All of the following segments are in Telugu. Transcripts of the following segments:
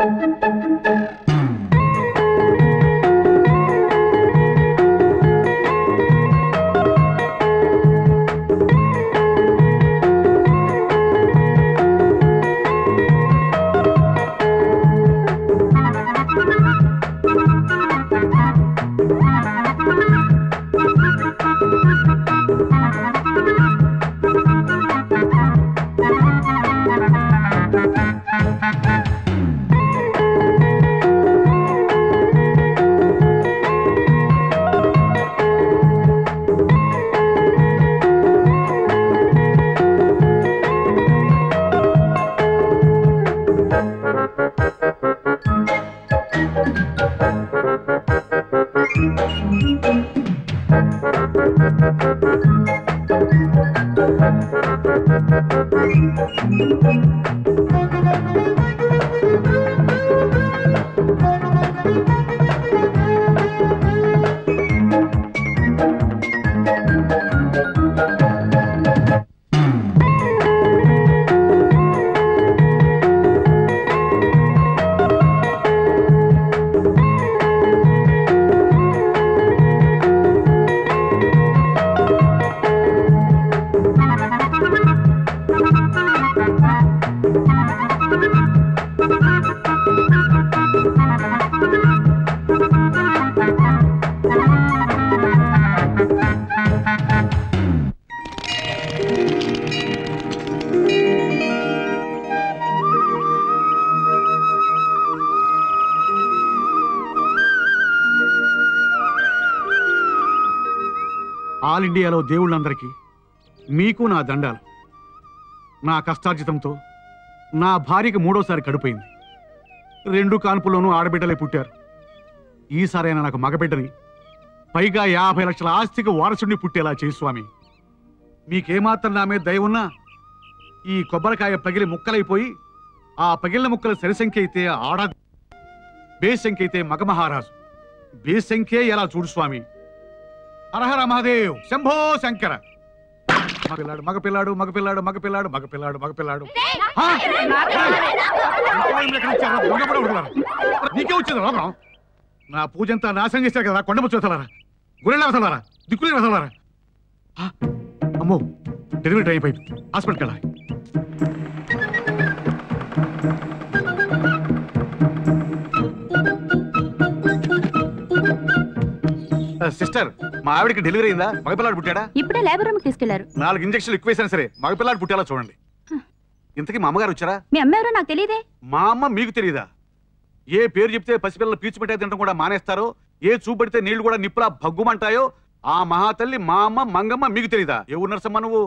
ఆల్ ఇండియాలో దేవుళ్ళందరికీ మీకు నా దండాలు. నా కష్టార్జితంతో నా భార్యకి 3వసారి కడుపైంది. 2 కాన్పుల్లోనూ ఆడబిడ్డలే పుట్టారు. ఈసారైనా నాకు మగబిడ్డని, పైగా 50 లక్షల ఆస్తికి వారసుడిని పుట్టేలా చేయి స్వామి. మీకేమాత్రం నా మీద దయ ఉన్నా ఈ కొబ్బరికాయ పగిలి ముక్కలైపోయి ఆ పగిలిన ముక్కల సరిసంఖ్య అయితే ఆడ, బేసంఖ్య అయితే మగ మహారాజు. బేసంఖ్యే ఎలా చూడు స్వామి. హరహర మహాదేవ్, శంభో శంకర. మగపిల్లాడు మగపిల్లాడు మగపిల్లాడు మగపిల్లాడు మగపిల్లాడు మగపిల్లాడు. నీకే వచ్చింది లోపం. నా పూజంతా నాశనం చేశారు కదా కొండముచ్చోతలారా, గురెళ్ళ వదలారా, దిక్కులే వదలారా. అమ్మో, డెలివరీ టైం అయిపోయింది, హాస్పిటల్కి వెళ్ళాలి. సిస్టర్, మా ఆవిడికి డెలివరీ అయిందా? మగపిల్లాడు పుట్టాడా? ఇప్పుడే లేబర్ రూమ్ తీసుకెళ్లారు. 4 ఇంజక్షన్లు ఎక్కువేసినా సరే మగపిల్లాడు పుట్టేలా చూడండి. ఇంతకీ మా అమ్మగారు వచ్చారా? మీ అమ్మ ఎవరో నాకు తెలియదే. మా అమ్మ మీకు తెలియదా? ఏ పేరు చెప్తే పసిపిల్లలు పీచుమిఠాయి తినడం కూడా మానేస్తారో, ఏ చూపెడితే నీళ్లు కూడా నిప్పులా భగ్గుమంటాయో ఆ మహాతల్లి మా అమ్మ మంగమ్మ మీకు తెలియదా? ఏ ఊరు నర్సమ్మ నువ్వు?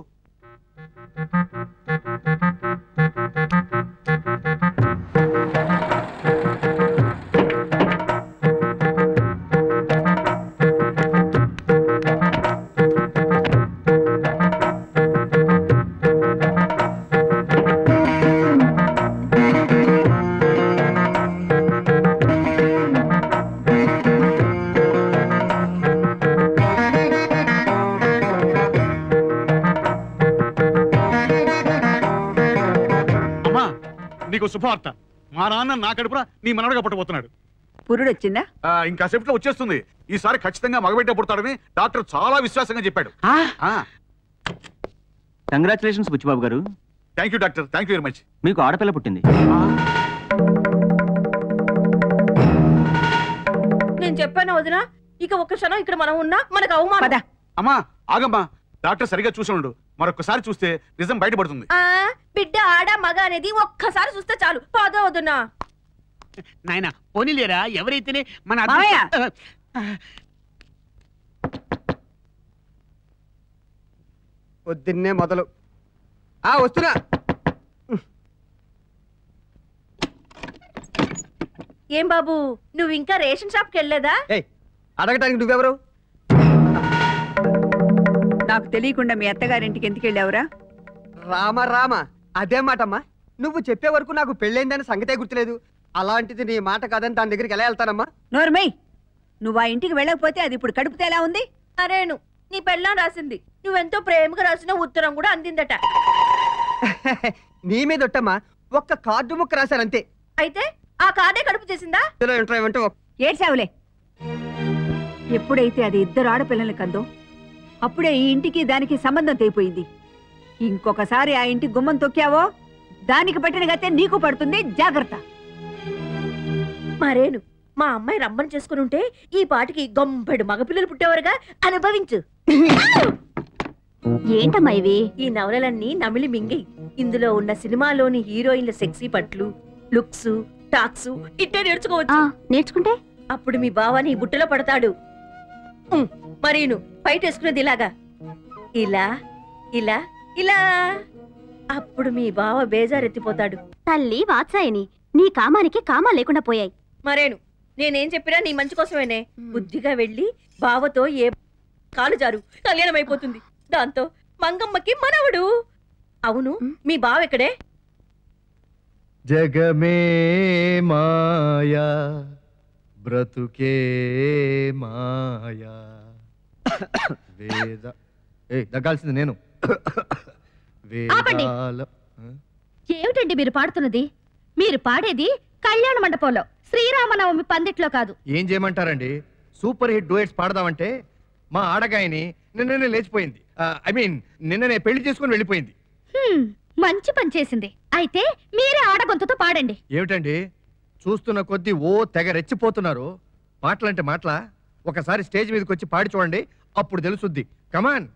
నీకు శుభవార్త. మా నాన్న నా కడుపున నీ మనవడగా పుట్టబోతున్నాడు. పురుడు వచ్చిందా? ఇంకా సేపట్లో వచ్చేస్తుంది. ఈసారి ఖచ్చితంగా మగబిడ్డ పుడతాడని డాక్టర్ చాలా విశ్వాసంగా చెప్పాడు. కంగ్రాచులేషన్స్ బుచ్చిబాబు గారు. Thank you doctor, thank you very much. మీకు ఆడపిల్ల పుట్టింది. నేను చెప్పాను వదినా, ఇక ఒక్క క్షణం ఇక్కడ మనం ఉన్నా మనకు అవమానం. అమ్మా ఆగమ్మా, డాక్టర్ సరిగా చూసి ఉండు. మరొకసారి చూస్తే నిజం బయటపడుతుంది. బిడ్డ ఆడ మగ అనేది ఒక్కసారి చూస్తే చాలు. పోదా వదినా. నాయన పోనీలేరా, ఎవరైతేనే మన పొద్దున్నే మొదలు. వస్తున్నా. ఏం బాబు, నువ్వు ఇంకా రేషన్ షాప్కి వెళ్ళలేదా? అడగటానికి నువ్వెవరు? నాకు తెలియకుండా మీ అత్తగారింటికి ఎందుకు వెళ్ళావురా? రామ రామ, అదే మాటమ్మా. నువ్వు చెప్పే వరకు నాకు పెళ్ళైందని సంగతే గుర్తులేదు. అలాంటిది నీ మాట కాదని దాని దగ్గరికి ఎలా వెళ్తానమ్మా? నోర్మై, నువ్వు ఆ ఇంటికి వెళ్ళకపోతే అది ఇప్పుడు కడుపుతే ఎలా ఉంది? అరేను, నీ పెళ్ళాం రాసింది. నువ్వెంతో ప్రేమగా రాసిన ఉత్తరం కూడా అందిందట. నీ మీద ఒట్టమ్మా, ఒక్క కార్డు ముక్క రాశానంతే. అయితే ఆ కార్డే కడుపు చేసిందా? ఏడ్చావులే. ఎప్పుడైతే అది ఇద్దరు ఆడపిల్లల్ని కందో అప్పుడే ఈ ఇంటికి దానికి సంబంధం తెగిపోయింది. ఇంకొకసారి ఆ ఇంటి గుమ్మం తొక్కావో దానికి పట్టిన గతే నీకు పడుతుంది. జాగ్రత్త. మరేను మా అమ్మాయి రమ్మని చేసుకుని ఉంటే ఈ పాటికి గొంపెడు మగపిల్లలు పుట్టేవారుగా. అనుభవించు. ఏంటమ్మా ఇవి? ఈ నవలలన్నీ నమిలి మింగి ఇందులో ఉన్న సినిమాలోని హీరోయిన్ల సెక్సీ పట్లు, లుక్స్, టాక్స్ ఇట్టే నేర్చుకోవచ్చు. నేర్చుకుంటే అప్పుడు మీ బావ నీ బుట్టలో పడతాడు. మరీను బయట వేసుకునేది ఇలాగా, ఇలా ఇలా ఇలా. అప్పుడు మీ బావ బేజారెత్తిపోతాడు. తల్లి వాత్సాయని, నీ కామానికి కామా లేకుండా పోయాయి. మరేను నేనేం చెప్పినా నీ మంచి కోసమేనే. బుద్ధిగా వెళ్ళి బావతో ఏ కాలు జారు, కళ్యాణం అయిపోతుంది. దాంతో మంగమ్మకి మనవడు. అవును, మీ బావ ఎక్కడే? జగమే మాయా బ్రతుకే మాయా వేద దగ్గాల్సింది నేను. ఏమిటండి మీరు పాడుతున్నది? మీరు పాడేది కళ్యాణ మండపంలో, శ్రీరామనవమి పందిట్లో కాదు. ఏం చేయమంటారండి? సూపర్ హిట్ డూయట్స్ పాడదామంటే మా ఆడగాయని నిన్ననే లేచిపోయింది. ఐ మీన్ నిన్ననే పెళ్లి చేసుకుని వెళ్ళిపోయింది. మంచి పని చేసింది. అయితే మీరే ఆడగొంతుతో పాడండి. ఏమిటండి చూస్తున్న కొద్దీ ఓ తెగ రెచ్చిపోతున్నారు. మాటలంటే మాటలా? ఒకసారి స్టేజ్ మీదకి వచ్చి పాడి చూడండి, అప్పుడు తెలుసుద్ది. కమాన్.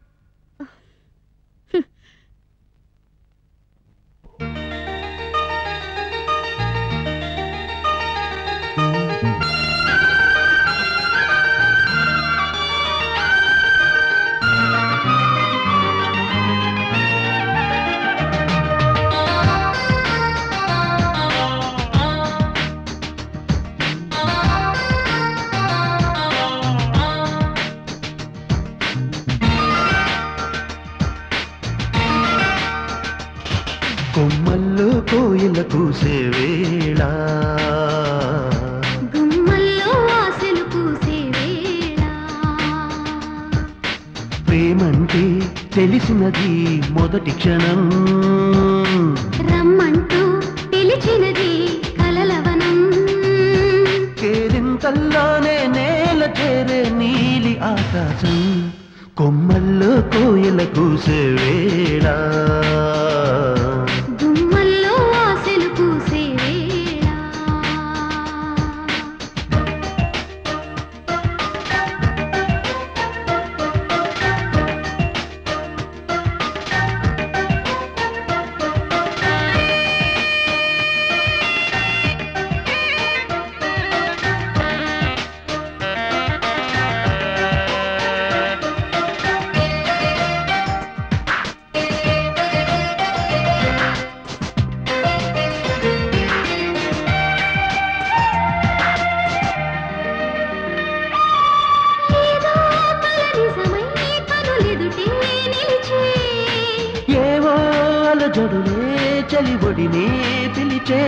కొమ్మల్లో కోయిల కూసే వేళ, గుమ్మల్లో ఆశలు పూసే వేళ, ప్రేమంటే తెలిసినది మొదటి క్షణం, రమ్మంటూ పిలిచినది కలలవనం, కేరింతల్లోనే నేల చేరే నీలి ఆకాశం. కొమ్మల్లో కోయిల కూసే వేళ, గుమ్మల్లో ఆశలు పూసే వేళ. జడులే చలిబొడినే పిలిచే,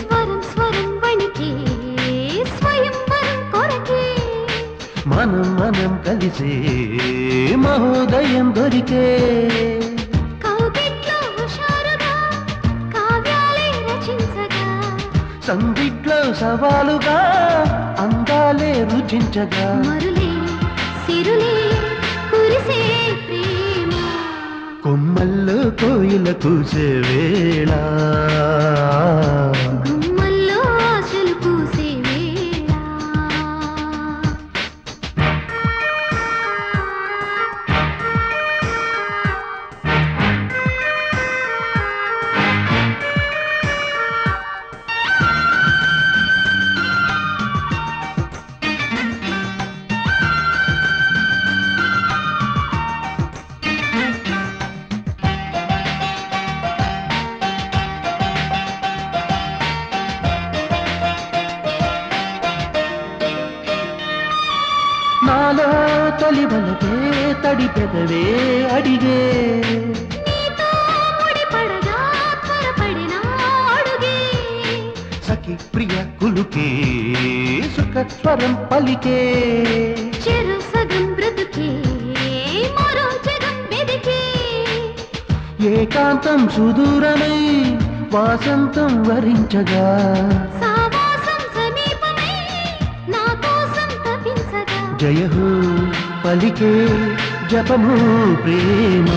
స్వరం స్వరం వణికే స్వయం వరం కొరకే, మనం మనం కలిసే మహోదయం దొరికే, కౌగిట్లో హుషారుగా కావ్యాలే రచించగా, సందిట్లో సవాలుగా అందాలే రుచించగా, మరులే సిరులే కురిసే ప్రేమ, కొమ్మల్లో కోయిల కూసే వేళ, గుమ్మల్లో ఆశలు పూసే వేళ. నాలో తొలి బలకే తడి పెదవే అడిగే, నీతో ముడిపడగా త్వరపడిన అడుగే, సఖి ప్రియ కులుకే సుఖ స్వరం పలికే, చెరు సగం బ్రతుకే మరో జగం వెదికే, ఏకాంతం సుదూరమై వాసంతం వరించగా సావాసం సమీపమై నా కోసం తపించగా జయహో పలికే జపము ప్రేమ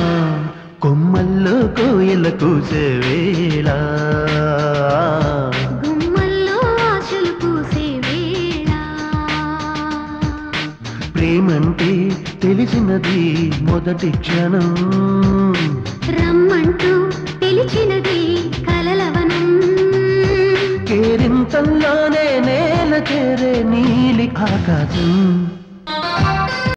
కొమ్మల్లో కోయల కూసే వేళ గుమ్మల్లో ఆశలు పూసే వేళ ప్రేమంటే తెలిసినది మొదటి క్షణం రమ్మంటూ పిలిచినది కలలవనం కేరింతల్లోనే నేల చేరే నీలి ఆకాశం